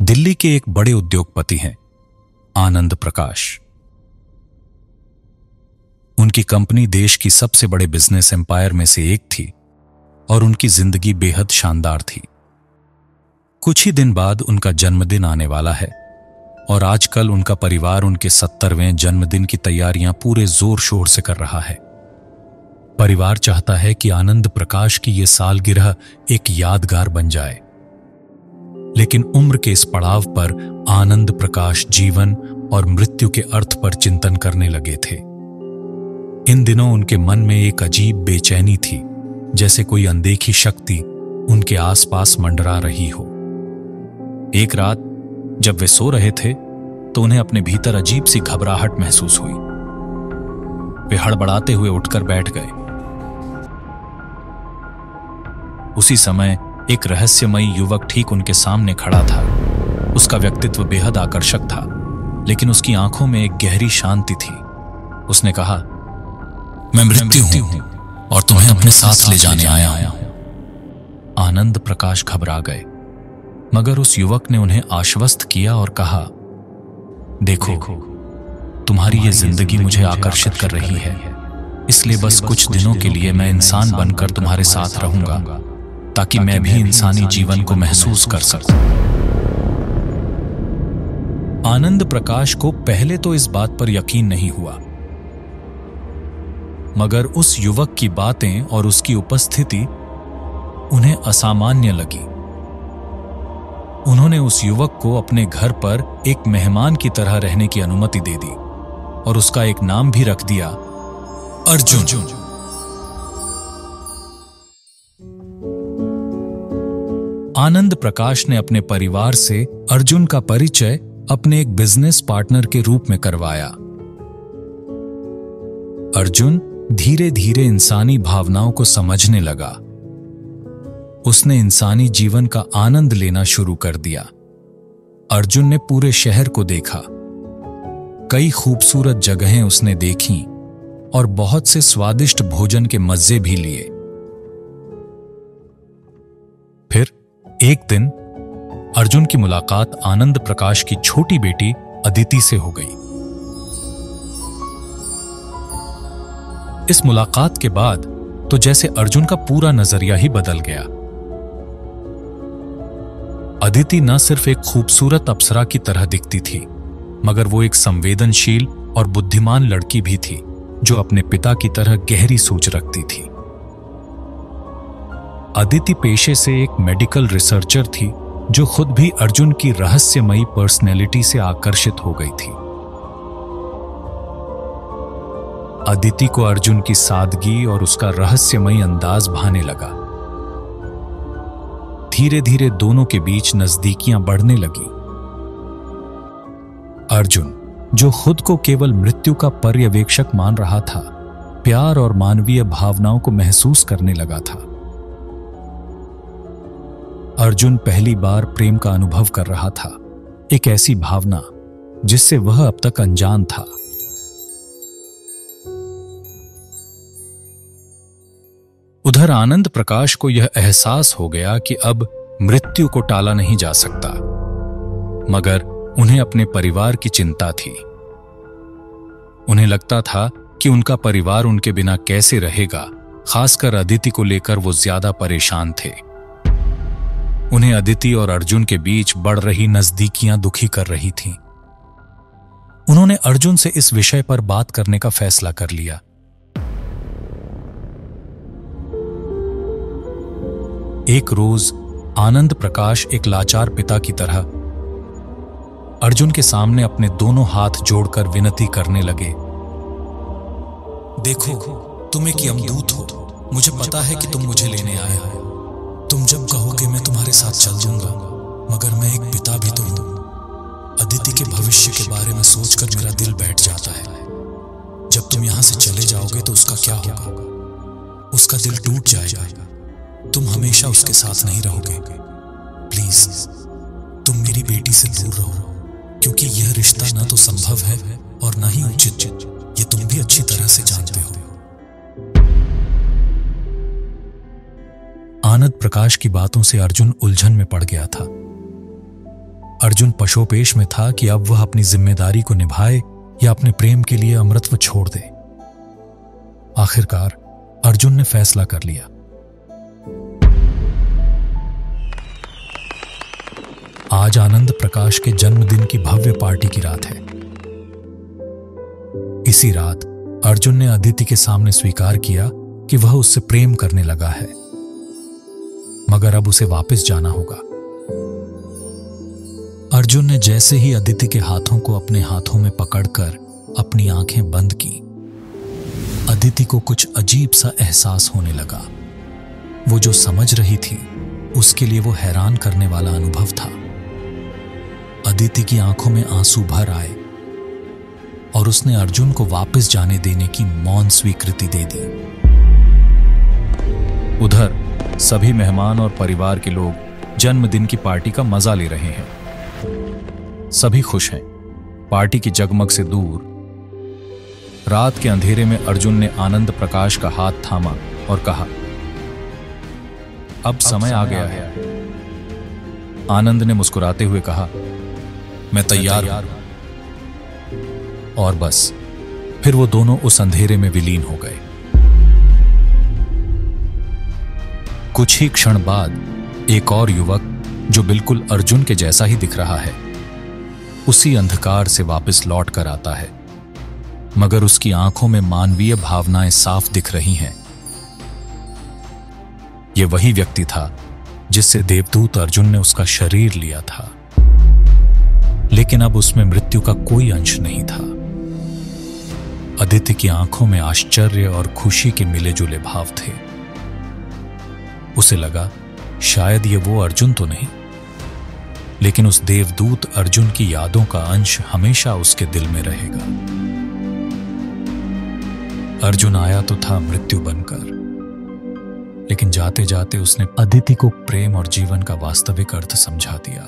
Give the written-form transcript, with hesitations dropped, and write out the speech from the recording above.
दिल्ली के एक बड़े उद्योगपति हैं आनंद प्रकाश। उनकी कंपनी देश की सबसे बड़े बिजनेस एम्पायर में से एक थी और उनकी जिंदगी बेहद शानदार थी। कुछ ही दिन बाद उनका जन्मदिन आने वाला है और आजकल उनका परिवार उनके 70वें जन्मदिन की तैयारियां पूरे जोर शोर से कर रहा है। परिवार चाहता है कि आनंद प्रकाश की यह सालगिरह एक यादगार बन जाए, लेकिन उम्र के इस पड़ाव पर आनंद प्रकाश जीवन और मृत्यु के अर्थ पर चिंतन करने लगे थे। इन दिनों उनके मन में एक अजीब बेचैनी थी, जैसे कोई अनदेखी शक्ति उनके आसपास मंडरा रही हो। एक रात जब वे सो रहे थे तो उन्हें अपने भीतर अजीब सी घबराहट महसूस हुई। वे हड़बड़ाते हुए उठकर बैठ गए। उसी समय एक रहस्यमयी युवक ठीक उनके सामने खड़ा था। उसका व्यक्तित्व बेहद आकर्षक था, लेकिन उसकी आंखों में एक गहरी शांति थी। उसने कहा, मैं मृत्यु हूं और तुम्हें अपने साथ ले जाने आया हूं। आनंद प्रकाश घबरा गए, मगर उस युवक ने उन्हें आश्वस्त किया और कहा, देखो, तुम्हारी ये जिंदगी मुझे आकर्षित कर रही है, इसलिए बस कुछ दिनों के लिए मैं इंसान बनकर तुम्हारे साथ रहूंगा, ताकि मैं भी इंसानी जीवन को महसूस कर सकूं। आनंद प्रकाश को पहले तो इस बात पर यकीन नहीं हुआ, मगर उस युवक की बातें और उसकी उपस्थिति उन्हें असामान्य लगी। उन्होंने उस युवक को अपने घर पर एक मेहमान की तरह रहने की अनुमति दे दी और उसका एक नाम भी रख दिया, अर्जुन। आनंद प्रकाश ने अपने परिवार से अर्जुन का परिचय अपने एक बिजनेस पार्टनर के रूप में करवाया। अर्जुन धीरे धीरे इंसानी भावनाओं को समझने लगा। उसने इंसानी जीवन का आनंद लेना शुरू कर दिया। अर्जुन ने पूरे शहर को देखा, कई खूबसूरत जगहें उसने देखीं और बहुत से स्वादिष्ट भोजन के मजे भी लिए। फिर एक दिन अर्जुन की मुलाकात आनंद प्रकाश की छोटी बेटी अदिति से हो गई। इस मुलाकात के बाद तो जैसे अर्जुन का पूरा नजरिया ही बदल गया। अदिति न सिर्फ एक खूबसूरत अप्सरा की तरह दिखती थी, मगर वो एक संवेदनशील और बुद्धिमान लड़की भी थी, जो अपने पिता की तरह गहरी सोच रखती थी। अदिति पेशे से एक मेडिकल रिसर्चर थी, जो खुद भी अर्जुन की रहस्यमयी पर्सनैलिटी से आकर्षित हो गई थी। अदिति को अर्जुन की सादगी और उसका रहस्यमयी अंदाज भाने लगा। धीरे धीरे दोनों के बीच नजदीकियां बढ़ने लगी। अर्जुन, जो खुद को केवल मृत्यु का पर्यवेक्षक मान रहा था, प्यार और मानवीय भावनाओं को महसूस करने लगा था। अर्जुन पहली बार प्रेम का अनुभव कर रहा था, एक ऐसी भावना जिससे वह अब तक अनजान था। उधर आनंद प्रकाश को यह एहसास हो गया कि अब मृत्यु को टाला नहीं जा सकता, मगर उन्हें अपने परिवार की चिंता थी। उन्हें लगता था कि उनका परिवार उनके बिना कैसे रहेगा, खासकर अदिति को लेकर वो ज्यादा परेशान थे। उन्हें अदिति और अर्जुन के बीच बढ़ रही नजदीकियां दुखी कर रही थीं। उन्होंने अर्जुन से इस विषय पर बात करने का फैसला कर लिया। एक रोज आनंद प्रकाश एक लाचार पिता की तरह अर्जुन के सामने अपने दोनों हाथ जोड़कर विनती करने लगे, देखो, तुम एक यमदूत हो। मुझे पता है कि तुम मुझे लेने आए हो। तुम जब कहोगे मैं तुम्हारे साथ चल जाऊंगा, मगर मैं एक पिता भी तो हूं। अदिति के भविष्य के बारे में सोचकर मेरा दिल बैठ जाता है। जब तुम यहां से चले जाओगे तो उसका क्या होगा? उसका दिल टूट जाएगा। तुम हमेशा उसके साथ नहीं रहोगे। प्लीज, तुम मेरी बेटी से दूर रहो, क्योंकि यह रिश्ता ना तो संभव है और ना ही उचित। ये तुम भी अच्छी तरह से जानते हो। आनंद प्रकाश की बातों से अर्जुन उलझन में पड़ गया था। अर्जुन पशोपेश में था कि अब वह अपनी जिम्मेदारी को निभाए या अपने प्रेम के लिए अमृतत्व छोड़ दे। आखिरकार अर्जुन ने फैसला कर लिया। आज आनंद प्रकाश के जन्मदिन की भव्य पार्टी की रात है। इसी रात अर्जुन ने अदिति के सामने स्वीकार किया कि वह उससे प्रेम करने लगा है, मगर अब उसे वापस जाना होगा। अर्जुन ने जैसे ही अदिति के हाथों को अपने हाथों में पकड़कर अपनी आंखें बंद की, अदिति को कुछ अजीब सा एहसास होने लगा। वो जो समझ रही थी उसके लिए वो हैरान करने वाला अनुभव था। अदिति की आंखों में आंसू भर आए और उसने अर्जुन को वापस जाने देने की मौन स्वीकृति दे दी। उधर सभी मेहमान और परिवार के लोग जन्मदिन की पार्टी का मजा ले रहे हैं। सभी खुश हैं। पार्टी की जगमग से दूर रात के अंधेरे में अर्जुन ने आनंद प्रकाश का हाथ थामा और कहा, अब समय आ गया है। आनंद ने मुस्कुराते हुए कहा, मैं तैयार हूं। और बस फिर वो दोनों उस अंधेरे में विलीन हो गए। कुछ ही क्षण बाद एक और युवक जो बिल्कुल अर्जुन के जैसा ही दिख रहा है, उसी अंधकार से वापस लौट कर आता है, मगर उसकी आंखों में मानवीय भावनाएं साफ दिख रही हैं। यह वही व्यक्ति था जिससे देवदूत अर्जुन ने उसका शरीर लिया था, लेकिन अब उसमें मृत्यु का कोई अंश नहीं था। अदिति की आंखों में आश्चर्य और खुशी के मिले जुले भाव थे। उसे लगा शायद ये वो अर्जुन तो नहीं, लेकिन उस देवदूत अर्जुन की यादों का अंश हमेशा उसके दिल में रहेगा। अर्जुन आया तो था मृत्यु बनकर, लेकिन जाते जाते उसने अदिति को प्रेम और जीवन का वास्तविक अर्थ समझा दिया।